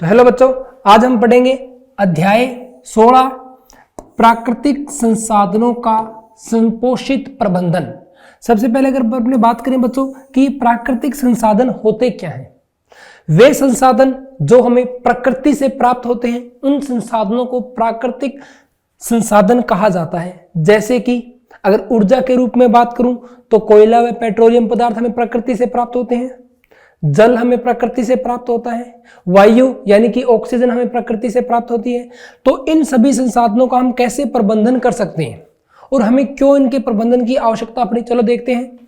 तो हेलो बच्चों, आज हम पढ़ेंगे अध्याय 16 प्राकृतिक संसाधनों का संपोषित प्रबंधन। सबसे पहले अगर अपने बात करें बच्चों कि प्राकृतिक संसाधन होते क्या हैं, वे संसाधन जो हमें प्रकृति से प्राप्त होते हैं उन संसाधनों को प्राकृतिक संसाधन कहा जाता है। जैसे कि अगर ऊर्जा के रूप में बात करूं तो कोयला व पेट्रोलियम पदार्थ हमें प्रकृति से प्राप्त होते हैं, जल हमें प्रकृति से प्राप्त होता है, वायु यानी कि ऑक्सीजन हमें प्रकृति से प्राप्त होती है। तो इन सभी संसाधनों का हम कैसे प्रबंधन कर सकते हैं और हमें क्यों इनके प्रबंधन की आवश्यकता पड़ी, चलो देखते हैं।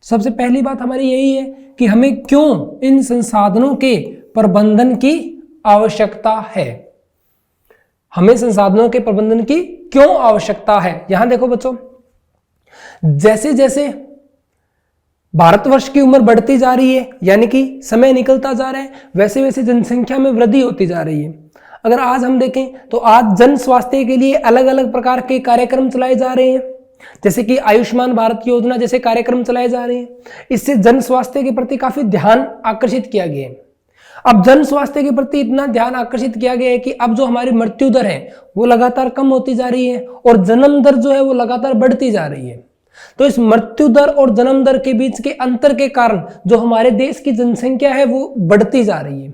सबसे पहली बात हमारी यही है कि हमें क्यों इन संसाधनों के प्रबंधन की आवश्यकता है। हमें संसाधनों के प्रबंधन की क्यों आवश्यकता है, यहां देखो बच्चों, जैसे जैसे भारतवर्ष की उम्र बढ़ती जा रही है यानी कि समय निकलता जा रहा है, वैसे वैसे जनसंख्या में वृद्धि होती जा रही है। अगर आज हम देखें तो आज जन स्वास्थ्य के लिए अलग अलग प्रकार के कार्यक्रम चलाए जा रहे हैं, जैसे कि आयुष्मान भारत योजना जैसे कार्यक्रम चलाए जा रहे हैं। इससे जन स्वास्थ्य के प्रति काफी ध्यान आकर्षित किया गया है। अब जन स्वास्थ्य के प्रति इतना ध्यान आकर्षित किया गया है कि अब जो हमारी मृत्यु दर है वो लगातार कम होती जा रही है और जन्म दर जो है वो लगातार बढ़ती जा रही है। तो इस मृत्यु दर और जन्म दर के बीच के अंतर के कारण जो हमारे देश की जनसंख्या है वो बढ़ती जा रही है।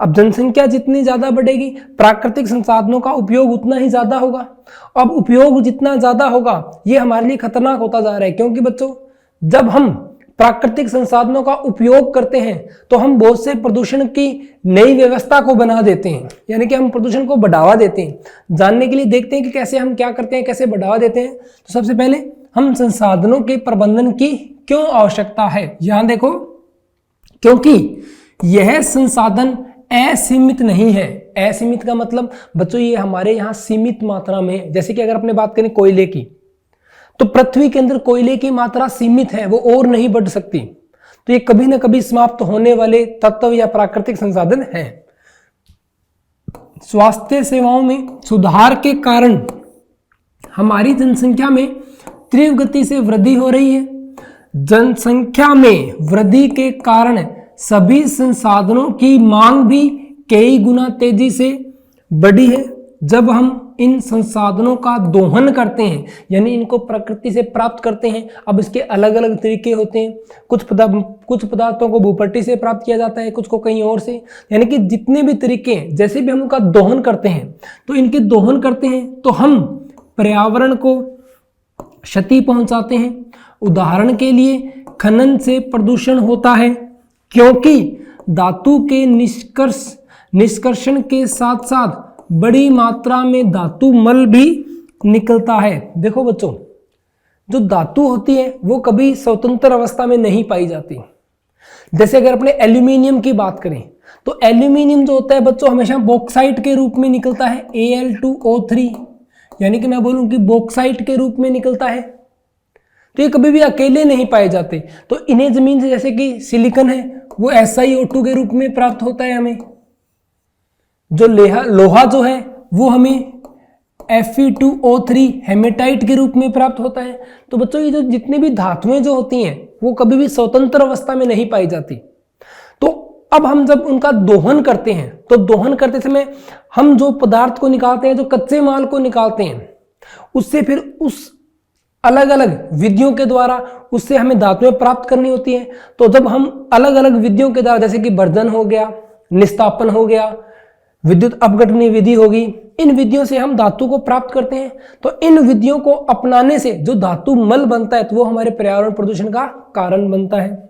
अब जनसंख्या जितनी ज्यादा बढ़ेगी प्राकृतिक संसाधनों का उपयोग उतना ही ज्यादा होगा। अब उपयोग जितना ज्यादा होगा ये हमारे लिए खतरनाक होता जा रहा है, क्योंकि बच्चों जब हम प्राकृतिक संसाधनों का उपयोग करते हैं तो हम बहुत से प्रदूषण की नई व्यवस्था को बना देते हैं, यानी कि हम प्रदूषण को बढ़ावा देते हैं। जानने के लिए देखते हैं कि कैसे हम क्या करते हैं, कैसे बढ़ावा देते हैं। तो सबसे पहले हम संसाधनों के प्रबंधन की क्यों आवश्यकता है, यहां देखो, क्योंकि यह संसाधन असीमित नहीं है। असीमित का मतलब बच्चों ये हमारे यहाँ सीमित मात्रा में है। जैसे कि अगर अपने बात करें कोयले की, तो पृथ्वी के अंदर कोयले की मात्रा सीमित है, वो और नहीं बढ़ सकती। तो ये कभी ना कभी समाप्त होने वाले तत्व या प्राकृतिक संसाधन हैं। स्वास्थ्य सेवाओं में सुधार के कारण हमारी जनसंख्या में तीव्र गति से वृद्धि हो रही है। जनसंख्या में वृद्धि के कारण सभी संसाधनों की मांग भी कई गुना तेजी से बढ़ी है। जब हम इन संसाधनों का दोहन करते हैं यानी इनको प्रकृति से प्राप्त करते हैं, अब इसके अलग अलग तरीके होते हैं। कुछ पदार्थों को भूपट्टी से प्राप्त किया जाता है, कुछ को कहीं और से, यानी कि जितने भी तरीके हैं, जैसे भी हम उनका दोहन करते हैं तो इनके दोहन करते हैं तो हम पर्यावरण को क्षति पहुंचाते हैं। उदाहरण के लिए खनन से प्रदूषण होता है, क्योंकि धातु के निष्कर्षण के साथ साथ बड़ी मात्रा में धातु मल भी निकलता है। देखो बच्चों, जो धातु होती है वो कभी स्वतंत्र अवस्था में नहीं पाई जाती। जैसे अगर अपने एल्यूमिनियम की बात करें तो एल्यूमिनियम जो होता है बच्चों हमेशा बॉक्साइट के रूप में निकलता है, Al2O3, यानी कि मैं बोलूं कि बॉक्साइट के रूप में निकलता है। तो ये कभी भी अकेले नहीं पाए जाते। तो इन्हें जमीन से, जैसे कि सिलिकॉन है वो SiO2 के रूप में प्राप्त होता है हमें। जो लोहा जो है वो हमें Fe2O3 हेमेटाइट के रूप में प्राप्त होता है। तो बच्चों ये जो जितनी भी धातुएं जो होती हैं वो कभी भी स्वतंत्र अवस्था में नहीं पाई जाती। तो अब हम जब उनका दोहन करते हैं तो दोहन करते समय हम जो पदार्थ को निकालते हैं, जो कच्चे माल को निकालते हैं, उससे फिर उस अलग अलग विधियों के द्वारा उससे हमें धातुएं प्राप्त करनी होती हैं। तो जब हम अलग अलग विधियों के द्वारा, जैसे कि बर्धन हो गया, निस्तापन हो गया, विद्युत अपघटनी विधि होगी, इन विधियों से हम धातु को प्राप्त करते हैं। तो इन विधियों को अपनाने से जो धातु मल बनता है तो वो हमारे पर्यावरण प्रदूषण का कारण बनता है।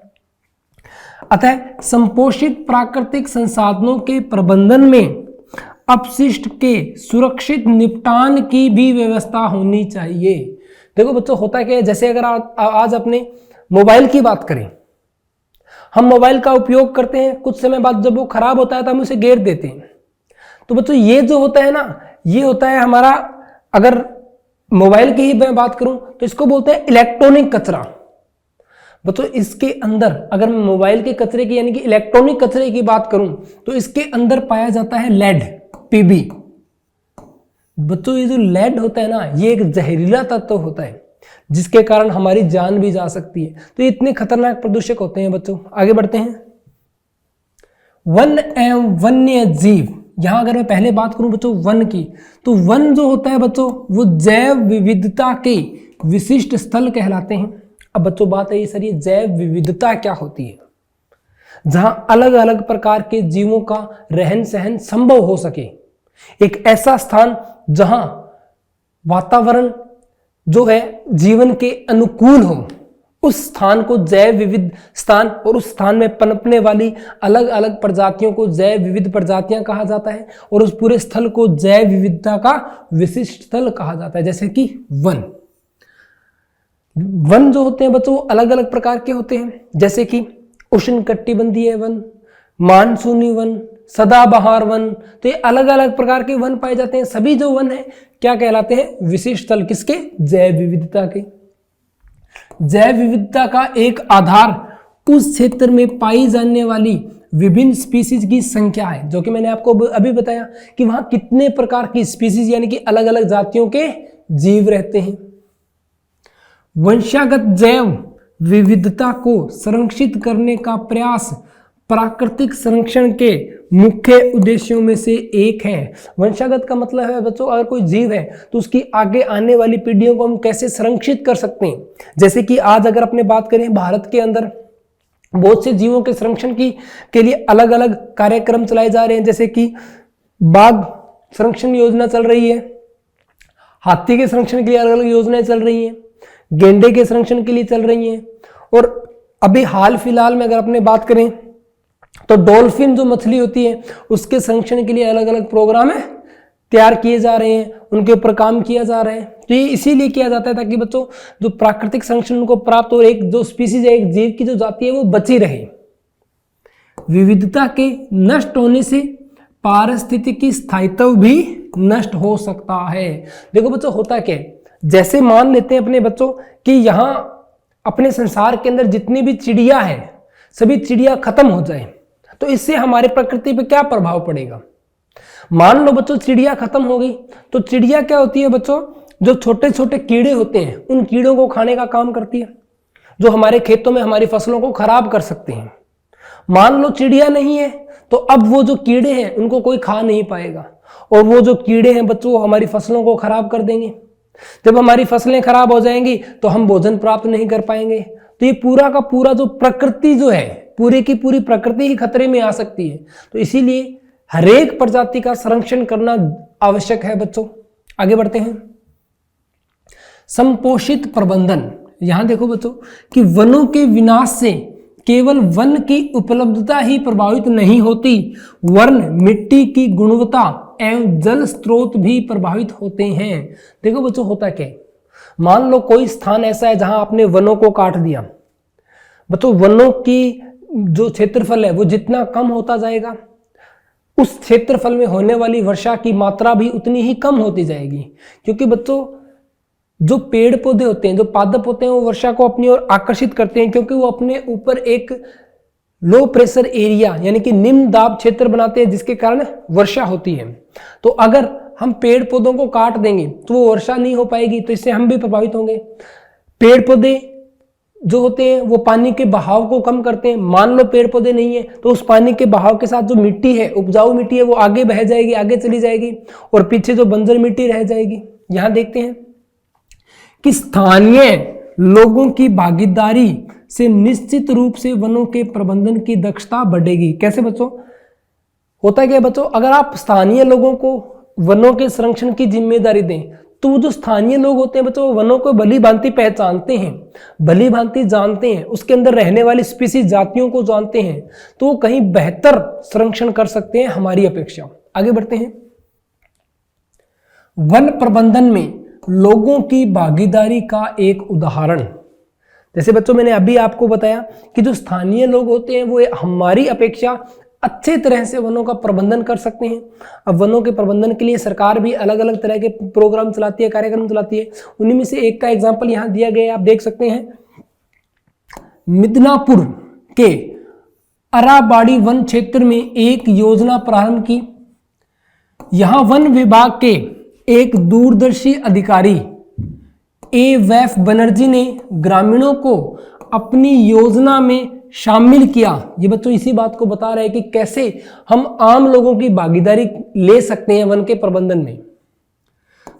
अतः संपोषित प्राकृतिक संसाधनों के प्रबंधन में अपशिष्ट के सुरक्षित निपटान की भी व्यवस्था होनी चाहिए। देखो बच्चों, होता क्या है, जैसे अगर आज अपने मोबाइल की बात करें, हम मोबाइल का उपयोग करते हैं, कुछ समय बाद जब वो खराब होता है तो हम उसे गिर देते हैं। तो बच्चों ये जो होता है ना, ये होता है हमारा, अगर मोबाइल की ही मैं बात करूं तो इसको बोलते हैं इलेक्ट्रॉनिक कचरा। बच्चों इसके अंदर अगर मैं मोबाइल के कचरे की यानी कि इलेक्ट्रॉनिक कचरे की बात करूं तो इसके अंदर पाया जाता है लेड, PB। बच्चों ये जो लेड होता है ना, ये एक जहरीला तत्व होता है जिसके कारण हमारी जान भी जा सकती है। तो ये इतने खतरनाक प्रदूषक होते हैं बच्चों। आगे बढ़ते हैं। वन एवं वन्य जीव यहां अगर मैं पहले बात करूं बच्चों वन की, तो वन जो होता है बच्चों वो जैव विविधता के विशिष्ट स्थल कहलाते हैं। अब बच्चों बात है सर ये जैव विविधता क्या होती है? जहां अलग अलग प्रकार के जीवों का रहन सहन संभव हो सके, एक ऐसा स्थान जहां वातावरण जो है जीवन के अनुकूल हो, उस स्थान को जैव विविध स्थान, और उस स्थान में पनपने वाली अलग अलग प्रजातियों को जैव विविध प्रजातियां कहा जाता है, और उस पूरे स्थल को जैव विविधता का विशिष्ट स्थल कहा जाता है। जैसे कि वन जो होते हैं बच्चों अलग अलग प्रकार के होते हैं, जैसे कि उष्णकटिबंधीय वन, मानसूनी वन, सदाबहार वन, तो ये अलग अलग प्रकार के वन पाए जाते हैं। सभी जो वन है क्या कहलाते हैं? विशिष्ट स्थल। किसके? जैव विविधता के। जैव विविधता का एक आधार उस क्षेत्र में पाई जाने वाली विभिन्न स्पीसीज की संख्या है, जो कि मैंने आपको अभी बताया कि वहां कितने प्रकार की स्पीसीज यानी कि अलग अलग जातियों के जीव रहते हैं। वंशागत जैव विविधता को संरक्षित करने का प्रयास प्राकृतिक संरक्षण के मुख्य उद्देश्यों में से एक है। वंशागत का मतलब है बच्चों अगर कोई जीव है तो उसकी आगे आने वाली पीढ़ियों को हम कैसे संरक्षित कर सकते हैं। जैसे कि आज अगर अपने बात करें भारत के अंदर बहुत से जीवों के संरक्षण के लिए अलग अलग कार्यक्रम चलाए जा रहे हैं, जैसे कि बाघ संरक्षण योजना चल रही है, हाथी के संरक्षण के लिए अलग अलग योजनाएं चल रही हैं, गेंडे के संरक्षण के लिए चल रही हैं, और अभी हाल फिलहाल में अगर अपने बात करें तो डॉल्फिन जो मछली होती है उसके संरक्षण के लिए अलग अलग प्रोग्राम है तैयार किए जा रहे हैं, उनके ऊपर काम किया जा रहा है। तो ये इसीलिए किया जाता है ताकि बच्चों जो प्राकृतिक संरक्षण उनको प्राप्त हो, एक जो स्पीसीज है, एक जीव की जो जाति है वो बची रहे। विविधता के नष्ट होने से पारिस्थितिकी स्थायित्व भी नष्ट हो सकता है। देखो बच्चों होता क्या है, जैसे मान लेते हैं अपने बच्चों कि यहाँ अपने संसार के अंदर जितनी भी चिड़िया है सभी चिड़िया खत्म हो जाए तो इससे हमारे प्रकृति पे क्या प्रभाव पड़ेगा। मान लो बच्चों चिड़िया खत्म हो गई तो चिड़िया क्या होती है बच्चों, जो छोटे छोटे कीड़े होते हैं उन कीड़ों को खाने का काम करती है, जो हमारे खेतों में हमारी फसलों को खराब कर सकते हैं। मान लो चिड़िया नहीं है तो अब वो जो कीड़े हैं उनको कोई खा नहीं पाएगा, और वो जो कीड़े हैं बच्चों हमारी फसलों को खराब कर देंगे। जब हमारी फसलें खराब हो जाएंगी तो हम भोजन प्राप्त नहीं कर पाएंगे। तो ये पूरा का पूरा जो प्रकृति जो है, पूरी की पूरी प्रकृति ही खतरे में आ सकती है। तो इसीलिए हरेक प्रजाति का संरक्षण करना आवश्यक है बच्चों। आगे बढ़ते हैं। संपोषित प्रबंधन। यहां देखो बच्चों कि वनों के विनाश से केवल वन की उपलब्धता ही प्रभावित नहीं होती, वरन मिट्टी की गुणवत्ता एवं जल स्रोत भी प्रभावित होते हैं। देखो बच्चों होता क्या है, मान लो कोई स्थान ऐसा है जहां आपने वनों को काट दिया, बच्चों वनों की जो क्षेत्रफल है वो जितना कम होता जाएगा उस क्षेत्रफल में होने वाली वर्षा की मात्रा भी उतनी ही कम होती जाएगी। क्योंकि बच्चों जो पेड़ पौधे होते हैं, जो पादप होते हैं, वो वर्षा को अपनी ओर आकर्षित करते हैं, क्योंकि वो अपने ऊपर एक लो प्रेशर एरिया यानी कि निम्न दाब क्षेत्र बनाते हैं, जिसके कारण वर्षा होती है। तो अगर हम पेड़ पौधों को काट देंगे तो वो वर्षा नहीं हो पाएगी, तो इससे हम भी प्रभावित होंगे। पेड़ पौधे जो होते हैं वो पानी के बहाव को कम करते हैं। मान लो पेड़ पौधे नहीं है तो उस पानी के बहाव के साथ जो मिट्टी है, उपजाऊ मिट्टी है, वो आगे बह जाएगी, आगे चली जाएगी, और पीछे जो बंजर मिट्टी रह जाएगी। यहां देखते हैं कि स्थानीय लोगों की भागीदारी से निश्चित रूप से वनों के प्रबंधन की दक्षता बढ़ेगी। कैसे बच्चों? होता क्या बच्चों, अगर आप स्थानीय लोगों को वनों के संरक्षण की जिम्मेदारी दें तो वो जो स्थानीय लोग होते हैं बच्चों वनों को भली भांति पहचानते हैं, भली भांति जानते हैं, उसके अंदर रहने वाली स्पीसीज जातियों को जानते हैं, तो वो कहीं बेहतर संरक्षण कर सकते हैं हमारी अपेक्षा। आगे बढ़ते हैं। वन प्रबंधन में लोगों की भागीदारी का एक उदाहरण, जैसे बच्चों मैंने अभी आपको बताया कि जो स्थानीय लोग होते हैं वो हमारी अपेक्षा अच्छे तरह से वनों का प्रबंधन कर सकते हैं। अब वनों के प्रबंधन के लिए सरकार भी अलग अलग तरह के प्रोग्राम चलाती है, कार्यक्रम चलाती है। उन्हीं में से एक का एग्जाम्पल यहाँ दिया गया है, आप देख सकते हैं। मिदनापुर के अराबाड़ी वन क्षेत्र में एक योजना प्रारंभ की। यहां वन विभाग के एक दूरदर्शी अधिकारी ए वैफ बनर्जी ने ग्रामीणों को अपनी योजना में शामिल किया। ये बच्चों इसी बात को बता रहे हैं कि कैसे हम आम लोगों की भागीदारी ले सकते हैं वन के प्रबंधन में,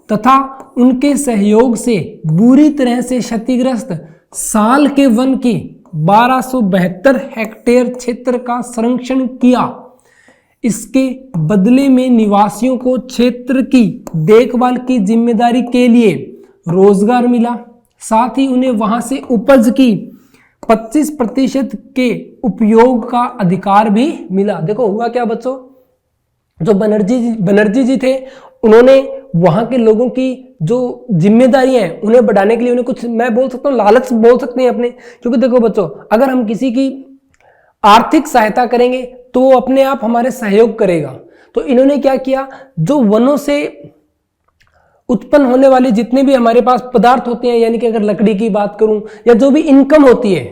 तथा उनके सहयोग से बुरी तरह से क्षतिग्रस्त साल के वन की 1272 हेक्टेयर क्षेत्र का संरक्षण किया। इसके बदले में निवासियों को क्षेत्र की देखभाल की जिम्मेदारी के लिए रोजगार मिला, साथ ही उन्हें वहां से उपज की 25% के उपयोग का अधिकार भी मिला। देखो हुआ क्या बच्चों, जो बनर्जी जी थे उन्होंने वहां के लोगों की जो जिम्मेदारियां हैं उन्हें बढ़ाने के लिए उन्हें कुछ, मैं बोल सकता हूँ लालच बोल सकते हैं अपने, क्योंकि देखो बच्चों अगर हम किसी की आर्थिक सहायता करेंगे तो वो अपने आप हमारे सहयोग करेगा। तो इन्होंने क्या किया, जो वनों से उत्पन्न होने वाले जितने भी हमारे पास पदार्थ होते हैं, यानी कि अगर लकड़ी की बात करूं या जो भी इनकम होती है,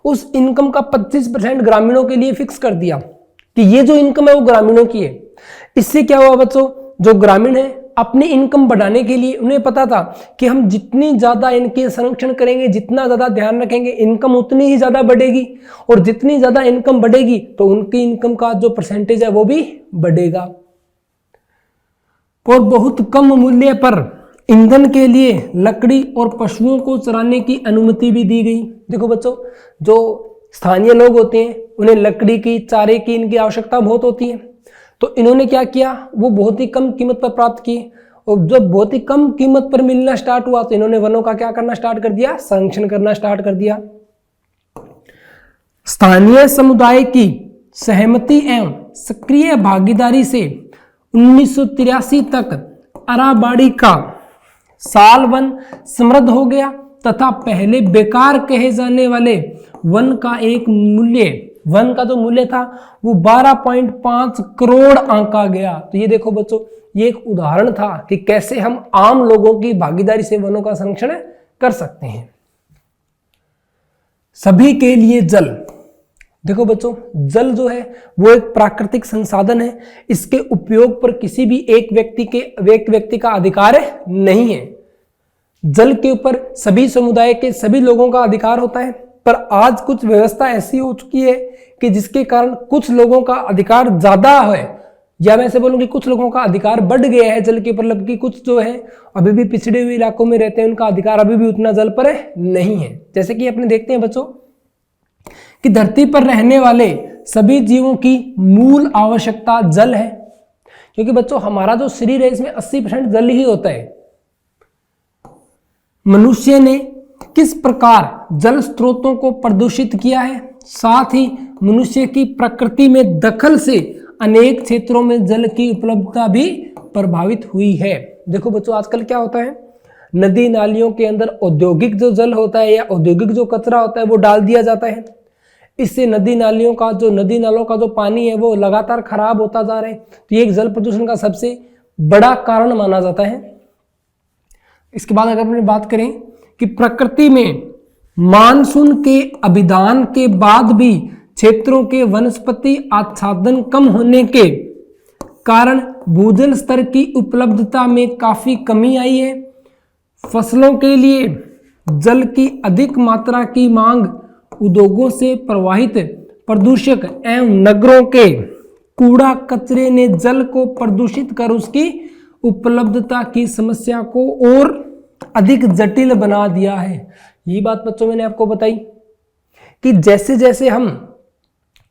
उस इनकम का 25% ग्रामीणों के लिए फिक्स कर दिया कि ये जो इनकम है वो ग्रामीणों की है। इससे क्या हुआ बच्चों, जो ग्रामीण है अपनी इनकम बढ़ाने के लिए उन्हें पता था कि हम जितनी ज्यादा इनके संरक्षण करेंगे, जितना ज्यादा ध्यान रखेंगे, इनकम उतनी ही ज्यादा बढ़ेगी, और जितनी ज्यादा इनकम बढ़ेगी तो उनकी इनकम का जो परसेंटेज है वो भी बढ़ेगा। और बहुत कम मूल्य पर ईंधन के लिए लकड़ी और पशुओं को चराने की अनुमति भी दी गई। देखो बच्चों, जो स्थानीय लोग होते हैं उन्हें लकड़ी की, चारे की, इनकी आवश्यकता बहुत होती है, तो इन्होंने क्या किया, वो बहुत ही कम कीमत पर प्राप्त किए, और जब बहुत ही कम कीमत पर मिलना स्टार्ट हुआ तो इन्होंने वनों का क्या करना स्टार्ट कर दिया, संरक्षण करना स्टार्ट कर दिया। स्थानीय समुदाय की सहमति एवं सक्रिय भागीदारी से 1983 तक अराबाड़ी का साल वन समृद्ध हो गया, तथा पहले बेकार कहे जाने वाले वन का जो मूल्य था वो 12.5 करोड़ आंका गया। तो ये देखो बच्चों, ये एक उदाहरण था कि कैसे हम आम लोगों की भागीदारी से वनों का संरक्षण कर सकते हैं। सभी के लिए जल। देखो बच्चों, जल जो है वो एक प्राकृतिक संसाधन है, इसके उपयोग पर किसी भी एक व्यक्ति का अधिकार नहीं है। जल के ऊपर सभी समुदाय के सभी लोगों का अधिकार होता है, पर आज कुछ व्यवस्था ऐसी हो चुकी है कि जिसके कारण कुछ लोगों का अधिकार ज्यादा है, या मैं ऐसे बोलूं कि कुछ लोगों का अधिकार बढ़ गया है जल के ऊपर, जबकि कुछ जो है अभी भी पिछड़े हुए इलाकों में रहते हैं, उनका अधिकार अभी भी उतना जल पर नहीं है। जैसे कि अपने देखते हैं बच्चों कि धरती पर रहने वाले सभी जीवों की मूल आवश्यकता जल है, क्योंकि बच्चों हमारा जो शरीर है इसमें 80% जल ही होता है। मनुष्य ने किस प्रकार जल स्रोतों को प्रदूषित किया है, साथ ही मनुष्य की प्रकृति में दखल से अनेक क्षेत्रों में जल की उपलब्धता भी प्रभावित हुई है। देखो बच्चों, आजकल क्या होता है, नदी नालियों के अंदर औद्योगिक जो जल होता है या औद्योगिक जो कचरा होता है वो डाल दिया जाता है। इससे नदी नालों का जो पानी है वो लगातार खराब होता जा रहा है। तो ये एक जल प्रदूषण का सबसे बड़ा कारण माना जाता है। इसके बाद अगर अपनी बात करें कि प्रकृति में मानसून के अभिधान के बाद भी क्षेत्रों के वनस्पति आच्छादन कम होने के कारण भूजल स्तर की उपलब्धता में काफी कमी आई है। फसलों के लिए जल की अधिक मात्रा की मांग, उद्योगों से प्रवाहित प्रदूषक एवं नगरों के कूड़ा कचरे ने जल को प्रदूषित कर उसकी उपलब्धता की समस्या को और अधिक जटिल बना दिया है। ये बात बच्चों मैंने आपको बताई कि जैसे जैसे हम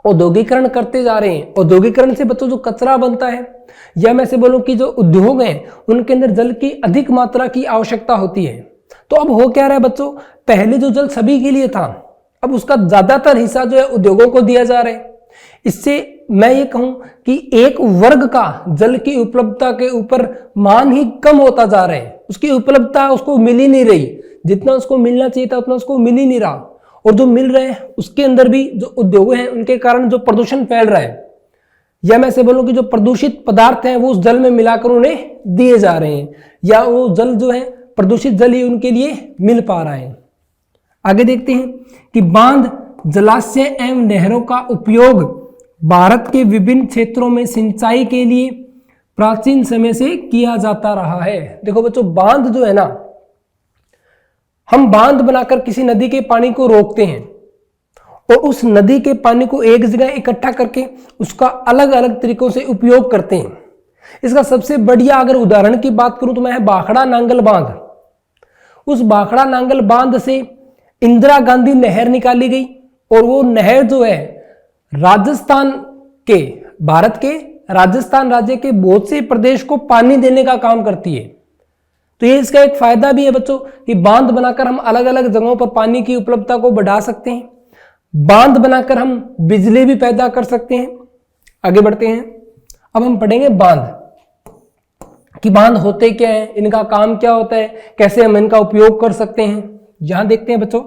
औद्योगिकरण करते जा रहे हैं, औद्योगिकरण से बच्चों जो कचरा बनता है, या मैं से बोलूं कि जो उद्योग हैं उनके अंदर जल की अधिक मात्रा की आवश्यकता होती है। तो अब हो क्या रहा है बच्चों, पहले जो जल सभी के लिए था अब उसका ज्यादातर हिस्सा जो है उद्योगों को दिया जा रहा है। इससे मैं ये कहूं कि एक वर्ग का जल की उपलब्धता के ऊपर मान ही कम होता जा रहा है, उसकी उपलब्धता उसको मिल ही नहीं रही, जितना उसको मिलना चाहिए था उतना उसको मिल ही नहीं रहा। और जो मिल रहे हैं उसके अंदर भी जो उद्योग हैं उनके कारण जो प्रदूषण फैल रहा है, या मैं से बोलूं कि जो प्रदूषित पदार्थ हैं वो उस जल में मिलाकर उन्हें दिए जा रहे हैं, या वो जल जो है प्रदूषित जल ही उनके लिए मिल पा रहा है। आगे देखते हैं कि बांध, जलाशय एवं नहरों का उपयोग भारत के विभिन्न क्षेत्रों में सिंचाई के लिए प्राचीन समय से किया जाता रहा है। देखो बच्चों, बांध जो है ना, हम बांध बनाकर किसी नदी के पानी को रोकते हैं, और उस नदी के पानी को एक जगह इकट्ठा करके उसका अलग अलग तरीकों से उपयोग करते हैं। इसका सबसे बढ़िया अगर उदाहरण की बात करूं तो मैं है भाखड़ा नांगल बांध। उस भाखड़ा नांगल बांध से इंदिरा गांधी नहर निकाली गई और वो नहर जो है राजस्थान के, भारत के राजस्थान राज्य के बहुत से प्रदेश को पानी देने का काम करती है। तो ये इसका एक फायदा भी है बच्चों कि बांध बनाकर हम अलग अलग जगहों पर पानी की उपलब्धता को बढ़ा सकते हैं। बांध बनाकर हम बिजली भी पैदा कर सकते हैं। आगे बढ़ते हैं, अब हम पढ़ेंगे बांध कि बांध होते क्या है, इनका काम क्या होता है, कैसे हम इनका उपयोग कर सकते हैं। यहां देखते हैं बच्चों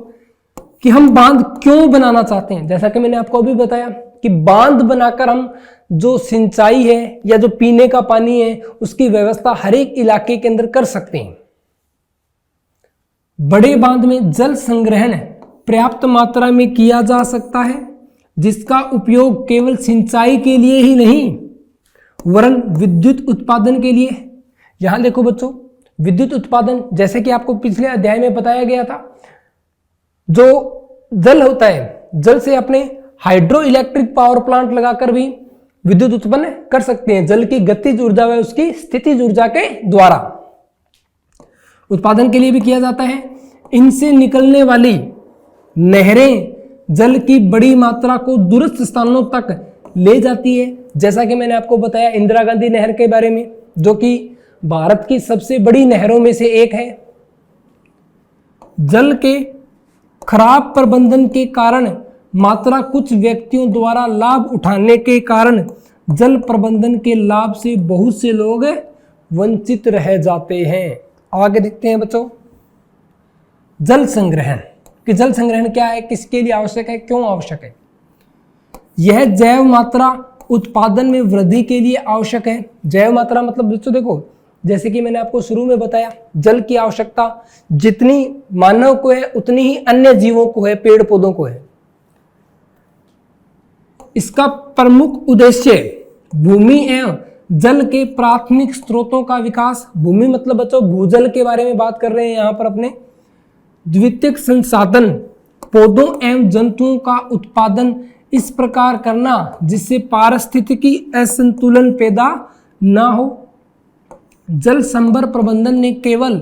कि हम बांध क्यों बनाना चाहते हैं। जैसा कि मैंने आपको अभी बताया कि बांध बनाकर हम जो सिंचाई है या जो पीने का पानी है उसकी व्यवस्था हर एक इलाके के अंदर कर सकते हैं। बड़े बांध में जल संग्रहण पर्याप्त मात्रा में किया जा सकता है, जिसका उपयोग केवल सिंचाई के लिए ही नहीं वरन विद्युत उत्पादन के लिए। यहां देखो बच्चों, विद्युत उत्पादन जैसे कि आपको पिछले अध्याय में बताया गया था, जो जल होता है, जल से अपने हाइड्रो इलेक्ट्रिक पावर प्लांट लगाकर भी विद्युत उत्पन्न कर सकते हैं। जल की गतिज ऊर्जा व उसकी स्थितिज ऊर्जा के द्वारा उत्पादन के लिए भी किया जाता है। इनसे निकलने वाली नहरें जल की बड़ी मात्रा को दूरस्थ स्थानों तक ले जाती है। जैसा कि मैंने आपको बताया इंदिरा गांधी नहर के बारे में, जो कि भारत की सबसे बड़ी नहरों में से एक है। जल के खराब प्रबंधन के कारण मात्रा कुछ व्यक्तियों द्वारा लाभ उठाने के कारण जल प्रबंधन के लाभ से बहुत से लोग वंचित रह जाते हैं। आगे देखते हैं बच्चों, जल संग्रहण कि जल संग्रहण क्या है, किसके लिए आवश्यक है, क्यों आवश्यक है। यह जैव मात्रा उत्पादन में वृद्धि के लिए आवश्यक है। जैव मात्रा मतलब बच्चों देखो, जैसे कि मैंने आपको शुरू में बताया, जल की आवश्यकता जितनी मानव को है उतनी ही अन्य जीवों को है, पेड़ पौधों को है। इसका प्रमुख उद्देश्य भूमि एवं जल के प्राथमिक स्रोतों का विकास। भूमि मतलब बच्चों भूजल के बारे में बात कर रहे हैं यहां पर अपने। द्वितीयक संसाधन पौधों एवं जंतुओं का उत्पादन इस प्रकार करना जिससे पारिस्थितिकी असंतुलन पैदा ना हो। जल संभर प्रबंधन ने केवल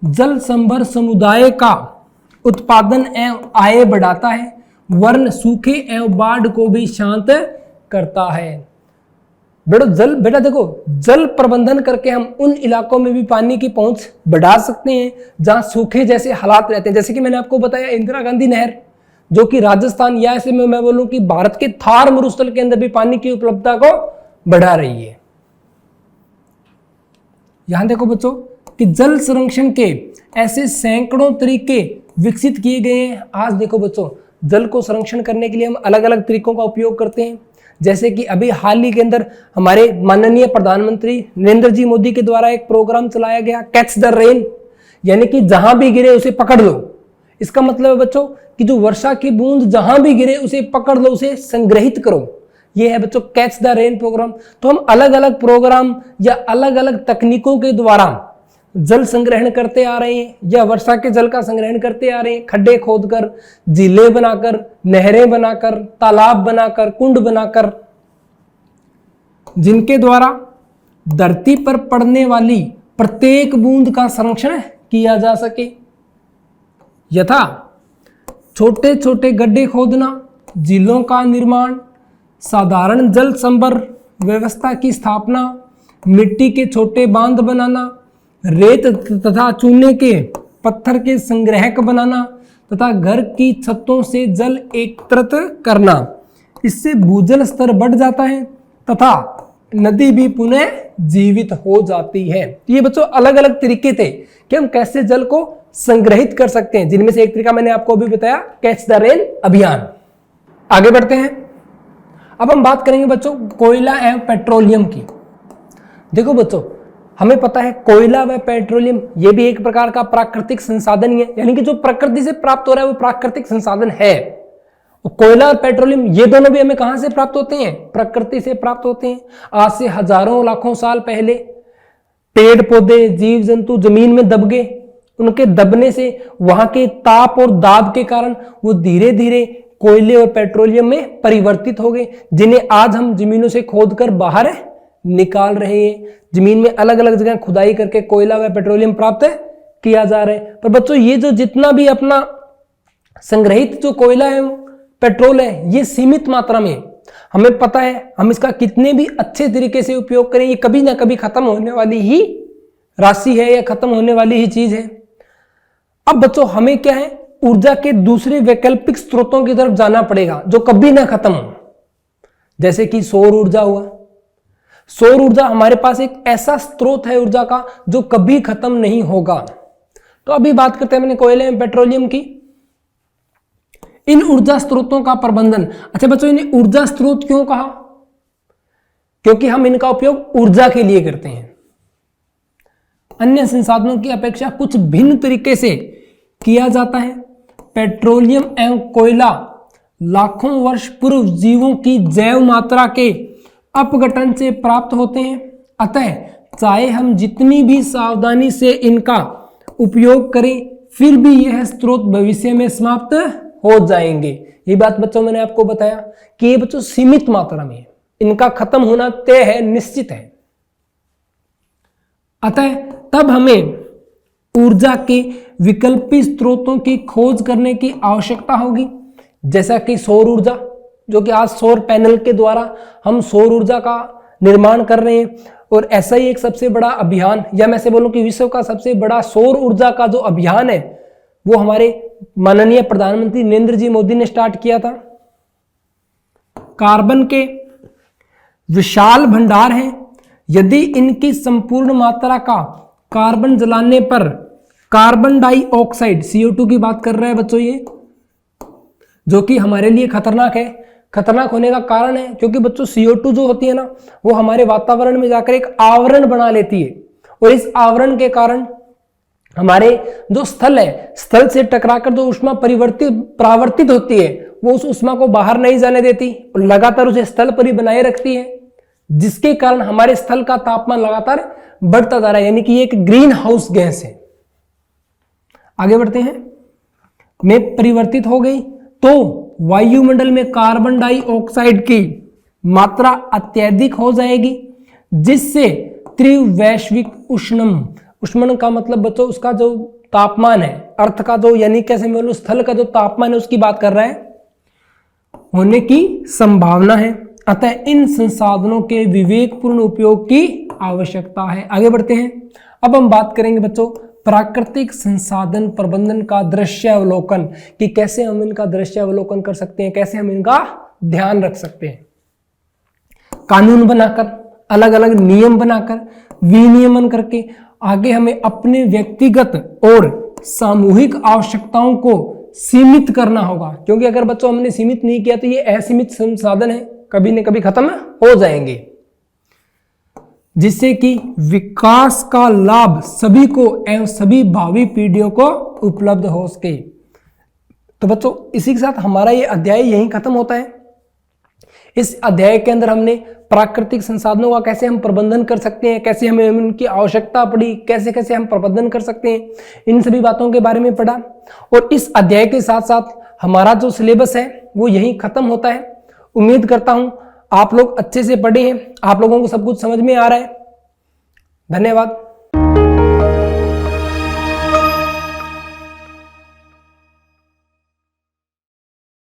जल संभर समुदाय का उत्पादन एवं आय बढ़ाता है, वरन सूखे एवं बाढ़ को भी शांत करता है। बेटा देखो, जल प्रबंधन करके हम उन इलाकों में भी पानी की पहुंच बढ़ा सकते हैं जहां सूखे जैसे हालात रहते हैं। जैसे कि मैंने आपको बताया इंदिरा गांधी नहर, जो कि राजस्थान या ऐसे में मैं बोलूं कि भारत के थार मरुस्थल के अंदर भी पानी की उपलब्धता को बढ़ा रही है। यहां देखो बच्चों कि जल संरक्षण के ऐसे सैकड़ों तरीके विकसित किए गए हैं। आज देखो बच्चों, जल को संरक्षण करने के लिए हम अलग अलग तरीकों का उपयोग करते हैं। जैसे कि अभी हाल ही के अंदर हमारे माननीय प्रधानमंत्री नरेंद्र जी मोदी के द्वारा एक प्रोग्राम चलाया गया, कैच द रेन, यानी कि जहां भी गिरे उसे पकड़ लो। इसका मतलब है बच्चों कि जो वर्षा की बूंद जहां भी गिरे उसे पकड़ लो, उसे संग्रहित करो। ये है बच्चों कैच द रेन प्रोग्राम। तो हम अलग अलग प्रोग्राम या अलग अलग तकनीकों के द्वारा जल संग्रहण करते आ रहे हैं या वर्षा के जल का संग्रहण करते आ रहे हैं। खड्डे खोदकर, झीलें बनाकर, नहरें बनाकर, तालाब बनाकर, कुंड बनाकर, जिनके द्वारा धरती पर पड़ने वाली प्रत्येक बूंद का संरक्षण किया जा सके। यथा छोटे छोटे गड्ढे खोदना, झीलों का निर्माण, साधारण जल संभर व्यवस्था की स्थापना, मिट्टी के छोटे बांध बनाना, रेत तथा चूने के पत्थर के संग्रहक बनाना तथा घर की छतों से जल एकत्रित करना। इससे भूजल स्तर बढ़ जाता है तथा नदी भी पुनः जीवित हो जाती है। ये बच्चों अलग अलग तरीके थे कि हम कैसे जल को संग्रहित कर सकते हैं, जिनमें से एक तरीका मैंने आपको अभी बताया, कैच द रेन अभियान। आगे बढ़ते हैं, अब हम बात करेंगे बच्चों कोयला एवं पेट्रोलियम की। देखो बच्चों, हमें पता है कोयला व पेट्रोलियम ये भी एक प्रकार का प्राकृतिक संसाधन ही है, यानी कि जो प्रकृति से प्राप्त हो रहा है वो प्राकृतिक संसाधन है। कोयला और पेट्रोलियम ये दोनों भी हमें कहां से प्राप्त होते हैं? प्रकृति से प्राप्त होते हैं। आज से हजारों लाखों साल पहले पेड़ पौधे, जीव जंतु जमीन में दब गए। उनके दबने से वहां के ताप और दाब के कारण वो धीरे धीरे कोयले और पेट्रोलियम में परिवर्तित हो गए, जिन्हें आज हम जमीनों से खोदकर बाहर निकाल रहे हैं। जमीन में अलग अलग जगह खुदाई करके कोयला व पेट्रोलियम प्राप्त किया जा रहा है। पर बच्चों ये जो जितना भी अपना संग्रहित जो कोयला है, पेट्रोल है, ये सीमित मात्रा में, हमें पता है हम इसका कितने भी अच्छे तरीके से उपयोग करें, ये कभी ना कभी खत्म होने वाली ही राशि है या खत्म होने वाली ही चीज है। अब बच्चों हमें क्या है, ऊर्जा के दूसरे वैकल्पिक स्रोतों की तरफ जाना पड़ेगा जो कभी ना खत्म हो, जैसे कि सौर ऊर्जा हुआ। सौर ऊर्जा हमारे पास एक ऐसा स्रोत है ऊर्जा का जो कभी खत्म नहीं होगा। तो अभी बात करते हैं मैंने कोयले में पेट्रोलियम की। इन ऊर्जा स्रोतों का प्रबंधन, अच्छा बच्चों इन्हें ऊर्जा स्रोत क्यों कहा? क्योंकि हम इनका उपयोग ऊर्जा के लिए करते हैं। अन्य संसाधनों की अपेक्षा कुछ भिन्न तरीके से किया जाता है। पेट्रोलियम एवं कोयला लाखों वर्ष पूर्व जीवों की जैव मात्रा के अपघटन से प्राप्त होते हैं। अतः चाहे हम जितनी भी सावधानी से इनका उपयोग करें, फिर भी यह स्रोत भविष्य में समाप्त हो जाएंगे। ये बात बच्चों मैंने आपको बताया कि ये बच्चों सीमित मात्रा में, इनका खत्म होना तय है, निश्चित है। अतः तब हमें ऊर्जा के विकल्पी स्रोतों की खोज करने की आवश्यकता होगी, जैसा कि सौर ऊर्जा, जो कि आज सौर पैनल के द्वारा हम सौर ऊर्जा का निर्माण कर रहे हैं। और ऐसा ही एक सबसे बड़ा अभियान, या मैं से बोलूं कि विश्व का सबसे बड़ा सौर ऊर्जा का जो अभियान है, वो हमारे माननीय प्रधानमंत्री नरेंद्र जी मोदी ने स्टार्ट किया था। कार्बन के विशाल भंडार हैं। यदि इनकी संपूर्ण मात्रा का कार्बन जलाने पर कार्बन डाइऑक्साइड CO2 की बात कर रहा है बच्चों, ये जो कि हमारे लिए खतरनाक है। खतरनाक होने का कारण है क्योंकि बच्चों CO2 जो होती है ना, वो हमारे वातावरण में जाकर एक आवरण बना लेती है, और इस आवरण के कारण हमारे जो स्थल है, स्थल से टकराकर जो ऊष्मा परावर्तित होती है, वो उस ऊष्मा को बाहर नहीं जाने देती और लगातार उसे स्थल पर ही बनाए रखती है, जिसके कारण हमारे स्थल का तापमान लगातार बढ़ता जा रहा है। यानी कि ये एक ग्रीन हाउस गैस है। आगे बढ़ते हैं। में परिवर्तित हो गई तो वायुमंडल में कार्बन डाइऑक्साइड की मात्रा अत्यधिक हो जाएगी, जिससे तीव्र वैश्विक उष्णन का मतलब बच्चों उसका जो तापमान है, अर्थ का जो, यानी कैसे बोलूं, स्थल का जो तापमान है उसकी बात कर रहा है, होने की संभावना है। अतः इन संसाधनों के विवेकपूर्ण उपयोग की आवश्यकता है। आगे बढ़ते हैं। अब हम बात करेंगे बच्चों प्राकृतिक संसाधन प्रबंधन का दृश्यावलोकन, कि कैसे हम इनका दृश्यावलोकन कर सकते हैं, कैसे हम इनका ध्यान रख सकते हैं। कानून बनाकर, अलग अलग नियम बनाकर, विनियमन करके आगे हमें अपने व्यक्तिगत और सामूहिक आवश्यकताओं को सीमित करना होगा, क्योंकि अगर बच्चों हमने सीमित नहीं किया तो ये असीमित संसाधन है, कभी न कभी खत्म हो जाएंगे, जिससे कि विकास का लाभ सभी को एवं सभी भावी पीढ़ियों को उपलब्ध हो सके। तो बच्चों इसी के साथ हमारा ये अध्याय यहीं खत्म होता है। इस अध्याय के अंदर हमने प्राकृतिक संसाधनों का कैसे हम प्रबंधन कर सकते हैं, कैसे हमें उनकी आवश्यकता पड़ी, कैसे कैसे हम प्रबंधन कर सकते हैं, इन सभी बातों के बारे में पढ़ा। और इस अध्याय के साथ साथ हमारा जो सिलेबस है वो यहीं खत्म होता है। उम्मीद करता हूं आप लोग अच्छे से पढ़े हैं, आप लोगों को सब कुछ समझ में आ रहा है। धन्यवाद।